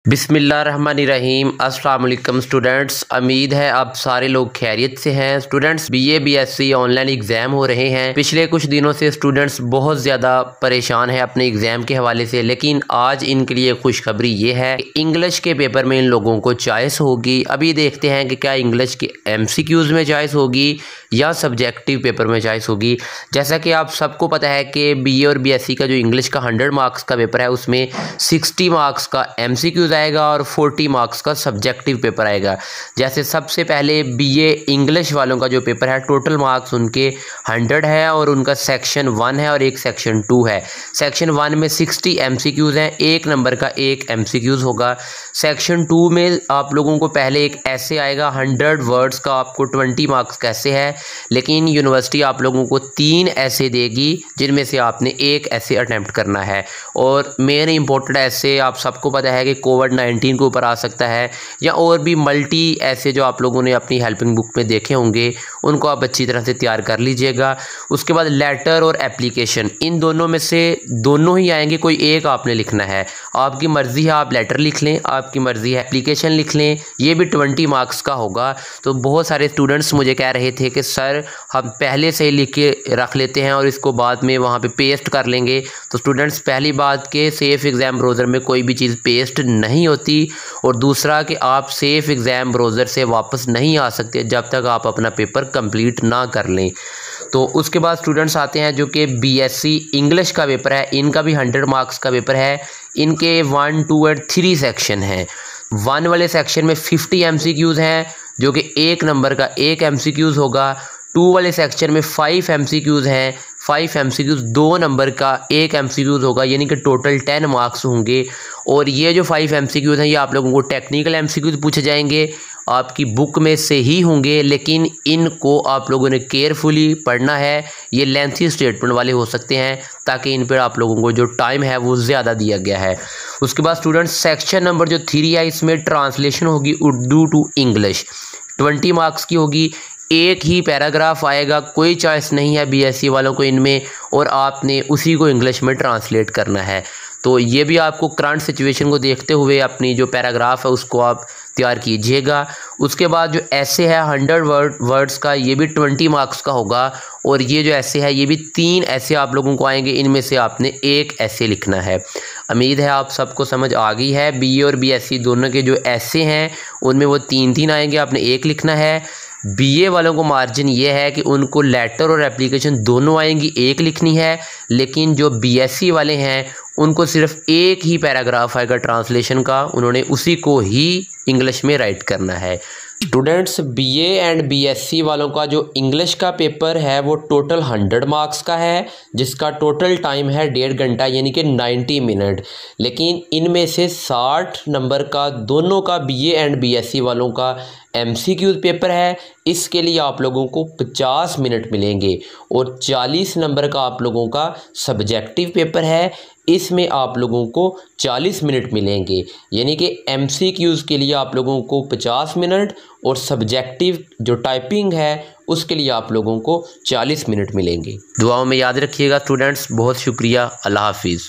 बिस्मिल्लाहिर्रहमानिर्रहीम। अस्सलाम वालेकुम स्टूडेंट्स, उम्मीद है आप सारे लोग खैरियत से हैं। Students BA BSc online exam हो रहे हैं। पिछले कुछ दिनों से स्टूडेंट्स बहुत ज़्यादा परेशान हैं अपने एग्ज़ाम के हवाले से, लेकिन आज इनके लिए खुशखबरी ये है कि इंग्लिश के पेपर में इन लोगों को चॉइस होगी। अभी देखते हैं कि क्या इंग्लिश के MCQs में चॉइस होगी या सब्जेक्टिव पेपर में चॉइस होगी। जैसा कि आप सबको पता है कि बीए और बीएससी का जो इंग्लिश का 100 मार्क्स का पेपर है उसमें 60 मार्क्स का MCQs आएगा और 40 मार्क्स का सब्जेक्टिव पेपर आएगा। जैसे सबसे पहले बीए इंग्लिश वालों का जो पेपर है, टोटल मार्क्स उनके 100 है और उनका सेक्शन 1 है और एक सेक्शन 2 है। सेक्शन 1 में 60 MCQs हैं, एक नंबर का एक MCQs होगा। सेक्शन 2 में आप लोगों को पहले एक ऐसे आएगा 100 वर्ड्स का, आपको 20 मार्क्स का ऐसे है, लेकिन यूनिवर्सिटी आप लोगों को 3 ऐसे देगी जिनमें से आपने एक ऐसे अटैम्प्ट करना है। और मेन इंपॉर्टेंट ऐसे आप सबको पता है कि कोविड-19 के ऊपर आ सकता है, या और भी मल्टी ऐसे जो आप लोगों ने अपनी हेल्पिंग बुक में देखे होंगे, उनको आप अच्छी तरह से तैयार कर लीजिएगा। उसके बाद लेटर और एप्लीकेशन, इन दोनों में से दोनों ही आएंगे, कोई एक आपने लिखना है। आपकी मर्ज़ी है, आप लेटर लिख लें, आपकी मर्ज़ी है एप्लीकेशन लिख लें, ये भी 20 मार्क्स का होगा। तो बहुत सारे स्टूडेंट्स मुझे कह रहे थे कि सर हम पहले से ही लिख के रख लेते हैं और इसको बाद में वहाँ पे पेस्ट कर लेंगे। तो स्टूडेंट्स, पहली बात कि सेफ़ एग्ज़ाम ब्राउज़र में कोई भी चीज़ पेस्ट नहीं होती, और दूसरा कि आप सेफ़ एग्ज़ाम ब्राउज़र से वापस नहीं आ सकते जब तक आप अपना पेपर कंप्लीट ना कर लें। तो उसके बाद स्टूडेंट्स आते हैं जो कि बीएससी इंग्लिश का पेपर है, इनका भी 100 मार्क्स का पेपर है। इनके 1, 2 और 3 सेक्शन हैं। 1 वाले सेक्शन में 50 MCQs हैं जो कि एक नंबर का एक MCQs होगा। 2 वाले सेक्शन में 5 MCQs हैं, 5 MCQs 2 नंबर का एक MCQs होगा, यानी कि टोटल 10 मार्क्स होंगे। और ये जो 5 MCQs हैं ये आप लोगों को टेक्निकल MCQs पूछे जाएंगे, आपकी बुक में से ही होंगे, लेकिन इनको आप लोगों ने केयरफुली पढ़ना है। ये लेंथी स्टेटमेंट वाले हो सकते हैं, ताकि इन पर आप लोगों को जो टाइम है वो ज़्यादा दिया गया है। उसके बाद स्टूडेंट्स, सेक्शन नंबर जो 3 है, इसमें ट्रांसलेशन होगी उर्दू टू इंग्लिश, 20 मार्क्स की होगी। एक ही पैराग्राफ आएगा, कोई चॉइस नहीं है बीएससी वालों को इनमें, और आपने उसी को इंग्लिश में ट्रांसलेट करना है। तो ये भी आपको करंट सिचुएशन को देखते हुए अपनी जो पैराग्राफ है उसको आप तैयार कीजिएगा। उसके बाद जो ऐसे है 100 वर्ड्स का, ये भी 20 मार्क्स का होगा। और ये जो ऐसे है ये भी 3 ऐसे आप लोगों को आएंगे, इनमें से आपने एक ऐसे लिखना है। उम्मीद है आप सबको समझ आ गई है। बीए और बीएससी दोनों के जो ऐसे हैं उनमें वो 3 आएंगे, आपने एक लिखना है। बीए वालों को मार्जिन ये है कि उनको लेटर और एप्लीकेशन दोनों आएंगी, एक लिखनी है। लेकिन जो बीएससी वाले हैं उनको सिर्फ एक ही पैराग्राफ आएगा ट्रांसलेशन का, उन्होंने उसी को ही इंग्लिश में राइट करना है। स्टूडेंट्स, बीए एंड बीएससी वालों का जो इंग्लिश का पेपर है वो टोटल 100 मार्क्स का है, जिसका टोटल टाइम है 1.5 घंटा, यानी कि 90 मिनट। लेकिन इनमें से 60 नंबर का दोनों का बीए एंड बीएससी वालों का MCQ पेपर है। इसके लिए आप लोगों को 50 मिनट मिलेंगे। और 40 नंबर का आप लोगों का सब्जेक्टिव पेपर है, इसमें आप लोगों को 40 मिनट मिलेंगे। यानी कि MCQs के लिए आप लोगों को 50 मिनट और सब्जेक्टिव जो टाइपिंग है उसके लिए आप लोगों को 40 मिनट मिलेंगे। दुआओं में याद रखिएगा स्टूडेंट्स। बहुत शुक्रिया। अल्लाह हाफिज़।